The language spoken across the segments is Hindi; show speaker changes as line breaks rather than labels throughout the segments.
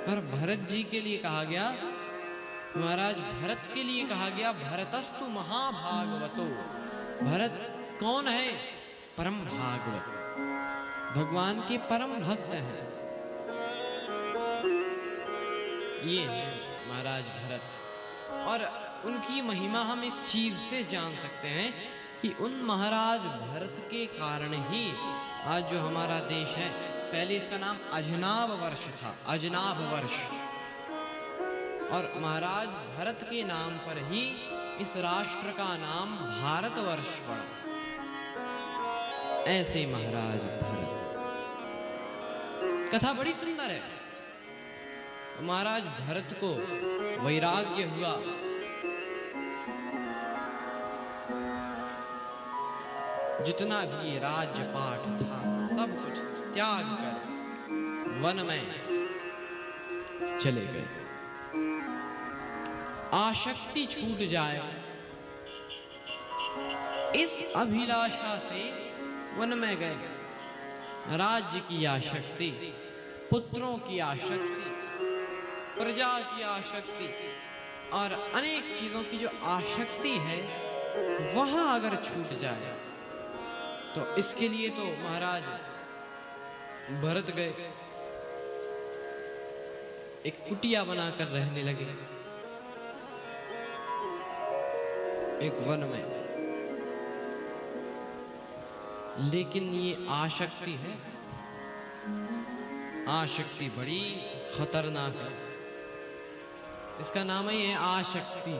और भरत जी के लिए कहा गया, महाराज भरत के लिए कहा गया भरतस्तु महाभागवतो। भरत कौन है? परम भागवत, भगवान के परम भक्त हैं। ये है महाराज भरत। और उनकी महिमा हम इस चीज से जान सकते हैं कि उन महाराज भरत के कारण ही आज जो हमारा देश है, पहले इसका नाम अजनाब वर्ष था, अजनाब वर्ष, और महाराज भरत के नाम पर ही इस राष्ट्र का नाम भारतवर्ष पड़ा। ऐसे महाराज भरत। कथा बड़ी सुंदर है। महाराज भरत को वैराग्य हुआ, जितना भी राज्य पाठ था सब कुछ त्याग कर वन में चले गए। आसक्ति छूट जाए, इस अभिलाषा से वन में गए। राज्य की आसक्ति, पुत्रों की आसक्ति, प्रजा की आसक्ति और अनेक चीजों की जो आसक्ति है वह अगर छूट जाए तो इसके लिए तो महाराज भरत गए, एक कुटिया बनाकर रहने लगे एक वन में। लेकिन ये आसक्ति है, आसक्ति बड़ी खतरनाक है। इसका नाम ही है आसक्ति।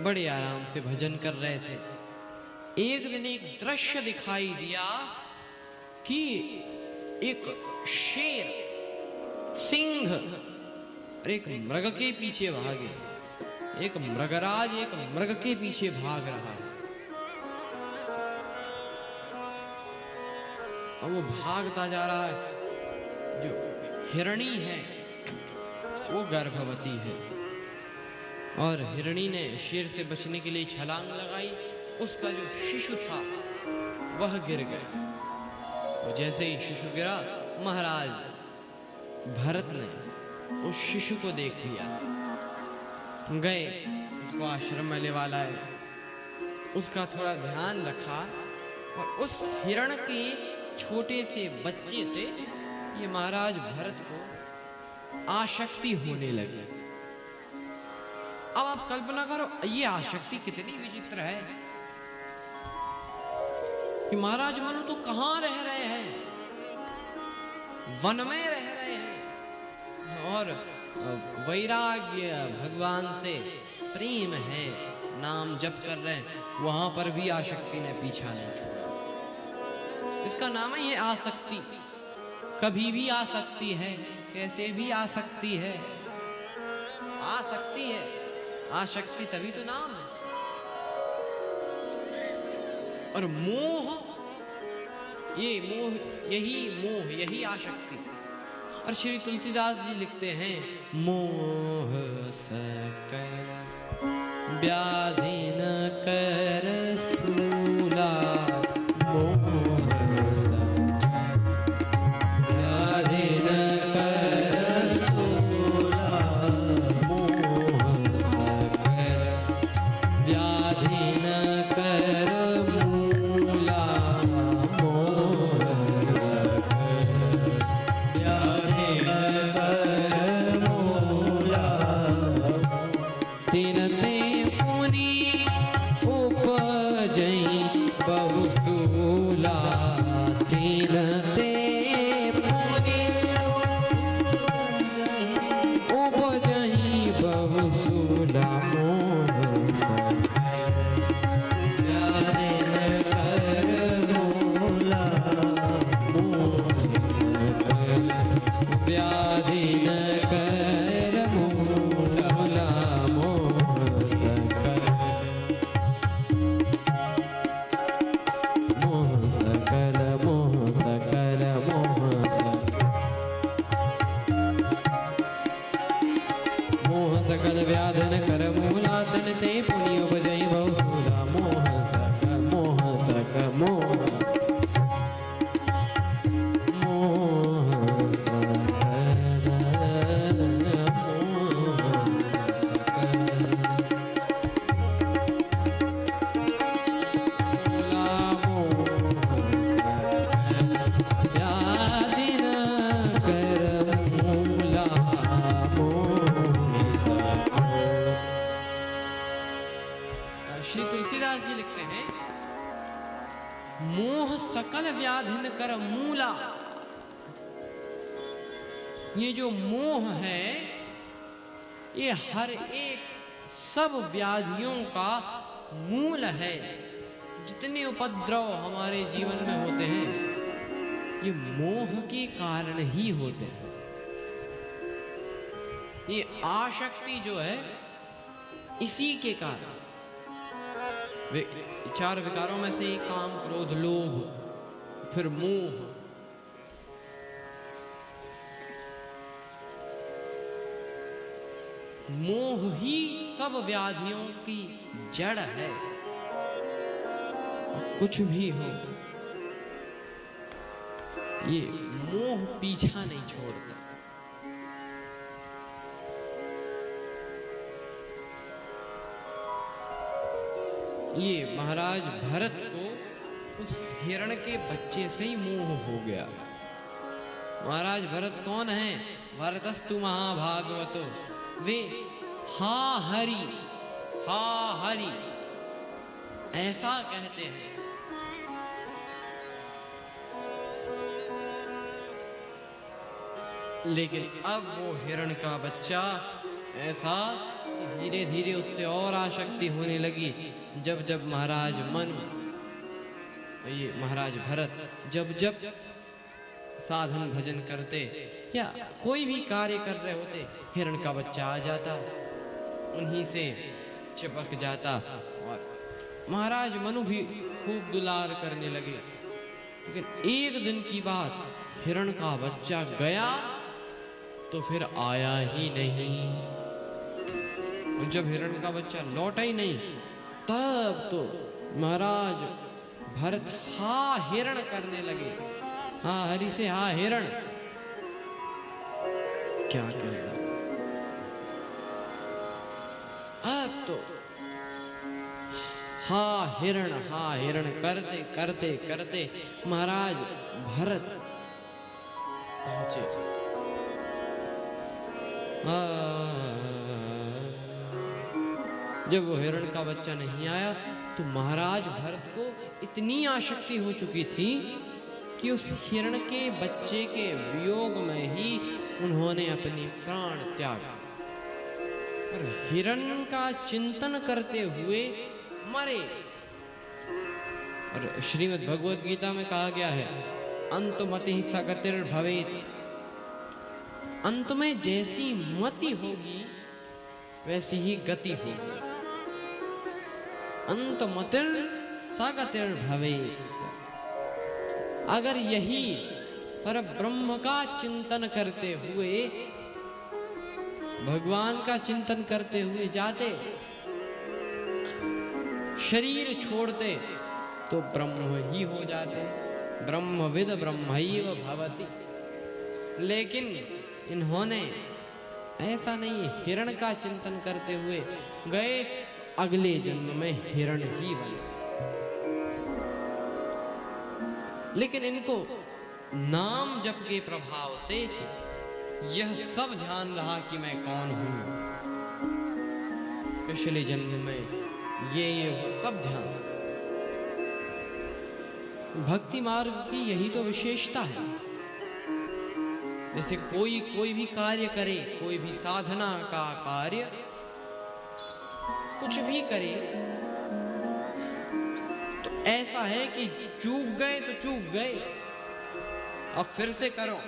बड़े आराम से भजन कर रहे थे। एक दिन एक दृश्य दिखाई दिया कि एक शेर, सिंह एक मृग के पीछे भागे। एक मृगराज एक मृग के पीछे भाग रहा है और वो भागता जा रहा है। जो हिरणी है वो गर्भवती है और हिरणी ने शेर से बचने के लिए छलांग लगाई। उसका जो शिशु था वह गिर गया और जैसे ही शिशु गिरा, महाराज भरत ने उस शिशु को देख लिया, गए उसको आश्रम में लेवा लाए, उसका थोड़ा ध्यान रखा और उस हिरण के छोटे से बच्चे से ये महाराज भरत को आसक्ति होने लगी। अब आप कल्पना करो ये आसक्ति कितनी विचित्र है कि महाराज मनु तो कहां रह रहे हैं, वन में रह रहे हैं और वैराग्य भगवान से प्रेम है, नाम जप कर रहे हैं, वहां पर भी आसक्ति ने पीछा नहीं छोड़ा। इसका नाम ही है आसक्ति। कभी भी आ सकती है, कैसे भी आ सकती है, आ सकती है। आसक्ति तभी तो नाम है। और मोह, ये मोह, यही आसक्ति। और श्री तुलसीदास जी लिखते हैं, मोह सकल व्याधि न कर स्थूला, मोह व्याधि न कर स्थूला, मोह सकल व्याधि न कर मूला, मोह सकल व्याधि न कर मूला, तीन ते मुनि उपजई बहु स्थूला, तीन ते मुनि उपजई बहु स्थूला, मोह सकल व्याधि न कर मूला, मोह सकल व्याधि न कर मूला, मोह सकल, मोह सकल, मोह सकल कर मूला। ये जो मोह है ये हर एक सब व्याधियों का मूल है। जितने उपद्रव हमारे जीवन में होते हैं ये मोह के कारण ही होते हैं। ये आसक्ति जो है इसी के कारण। चार विकारों में से काम, क्रोध, लोभ, फिर मोह। मोह ही सब व्याधियों की जड़ है। कुछ भी हो ये मोह पीछा नहीं छोड़ता। ये महाराज भरत को उस हिरण के बच्चे से ही मोह हो गया। महाराज भरत कौन है? भरतस्तु महाभागवतो वे हा हरि, हा हरि ऐसा कहते हैं। लेकिन अब वो हिरण का बच्चा ऐसा धीरे धीरे उससे और आसक्ति होने लगी। जब जब महाराज मनु, ये महाराज भरत जब जब साधन भजन करते या कोई भी कार्य कर रहे होते, हिरण का बच्चा आ जाता, उन्हीं से चिपक जाता और महाराज मनु भी खूब दुलार करने लगे। लेकिन एक दिन की बात, हिरण का बच्चा गया तो फिर आया ही नहीं। जब हिरण का बच्चा लौटा ही नहीं तब तो महाराज भरत हा हिरण करने लगे। हा हरि से हा हिरण, क्या कहेगा। अब तो हा हिरण करते करते करते महाराज भरत पहुंचे। जब वो हिरण का बच्चा नहीं आया तो महाराज भरत को इतनी आसक्ति हो चुकी थी कि उस हिरण के बच्चे के वियोग में ही उन्होंने अपने प्राण त्यागा और हिरण का चिंतन करते हुए मरे। और श्रीमद् भगवद गीता में कहा गया है, अंतमति सगतिर भवेत। अंत में जैसी मति होगी वैसी ही गति होगी। अंतमतिर सगतिर भवेत। अगर यही पर ब्रह्म का चिंतन करते हुए, भगवान का चिंतन करते हुए जाते, शरीर छोड़ते तो ब्रह्म ही हो जाते। ब्रह्मविद ब्रह्मैव भवति। लेकिन इन्होंने ऐसा नहीं, हिरण का चिंतन करते हुए गए, अगले जन्म में हिरण ही बने। लेकिन इनको नाम जप के प्रभाव से यह सब ध्यान रहा कि मैं कौन हूं। पिछले जन्म में ये सब ध्यान। भक्ति मार्ग की यही तो विशेषता है। जैसे कोई भी कार्य करे, कोई भी साधना का कार्य कुछ भी करे तो ऐसा है कि चूक गए तो चूक गए, अब फिर से करो।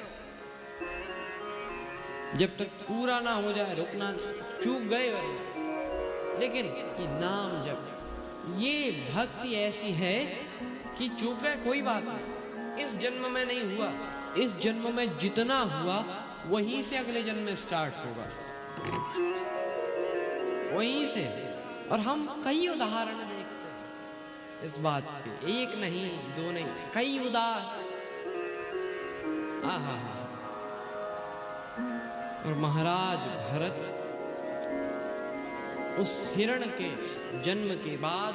जब तक पूरा ना हो जाए रुकना नहीं, चूक गए वरना। लेकिन ये नाम जप, ये भक्ति ऐसी है कि चूक गए कोई बात नहीं, इस जन्म में नहीं हुआ, इस जन्म में जितना हुआ वहीं से अगले जन्म में स्टार्ट होगा, वहीं से। और हम कई उदाहरण देखते हैं इस बात के, एक नहीं दो नहीं, कई उदाहरण। और महाराज भरत उस हिरण के जन्म के बाद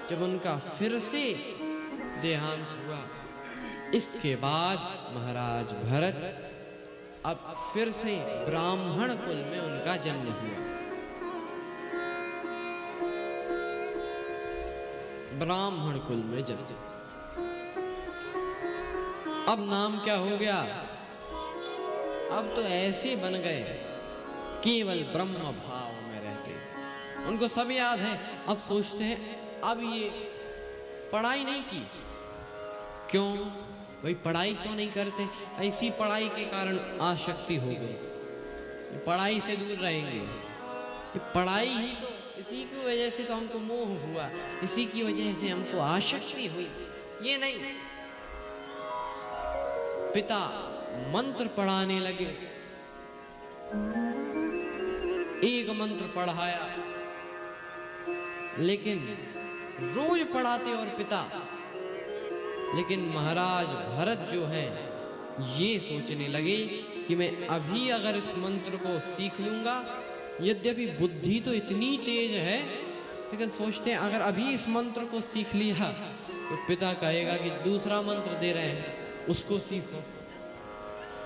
जब उनका फिर से देहांत हुआ, इसके बाद महाराज भरत अब फिर से ब्राह्मण कुल में उनका जन्म हुआ। ब्राह्मण कुल में जन्म। अब नाम क्या हो गया? अब तो ऐसे बन गए केवल ब्रह्म भाव में रहते। उनको सब याद है। अब सोचते हैं अब ये पढ़ाई नहीं की, क्यों भाई पढ़ाई क्यों नहीं करते? ऐसी पढ़ाई के कारण आसक्ति हो गई, पढ़ाई से दूर रहेंगे। ये पढ़ाई ही तो, इसी की वजह से तो हमको मोह हुआ, इसी की वजह से हमको आसक्ति हुई। ये नहीं, पिता मंत्र पढ़ाने लगे। एक मंत्र पढ़ाया, लेकिन रोज पढ़ाते और पिता, लेकिन महाराज भरत जो है ये सोचने लगे कि मैं अभी अगर इस मंत्र को सीख लूंगा, यद्यपि बुद्धि तो इतनी तेज है, लेकिन सोचते हैं अगर अभी इस मंत्र को सीख लिया तो पिता कहेगा कि दूसरा मंत्र दे रहे हैं उसको सीखो,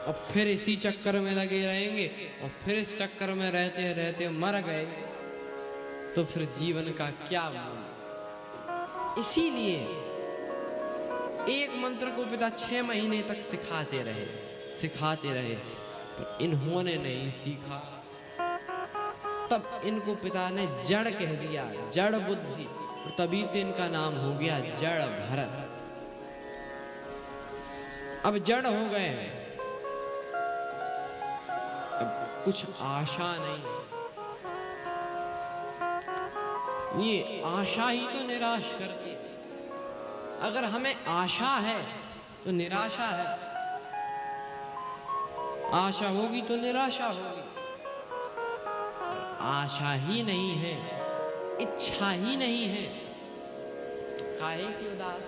और फिर इसी चक्कर में लगे रहेंगे, और फिर इस चक्कर में रहते रहते मर गए तो फिर जीवन का क्या मूल्य? इसीलिए एक मंत्र को पिता 6 महीने तक सिखाते रहे, पर इन्होंने नहीं सीखा। तब इनको पिता ने जड़ कह दिया, जड़ बुद्धि, और तभी से इनका नाम हो गया जड़ भरत। अब जड़ हो गए, अब कुछ आशा नहीं। ये आशा ही तो निराश करती है। अगर हमें आशा है तो निराशा है, आशा होगी तो निराशा होगी। आशा ही नहीं है, इच्छा ही नहीं है, तो काहे की उदास?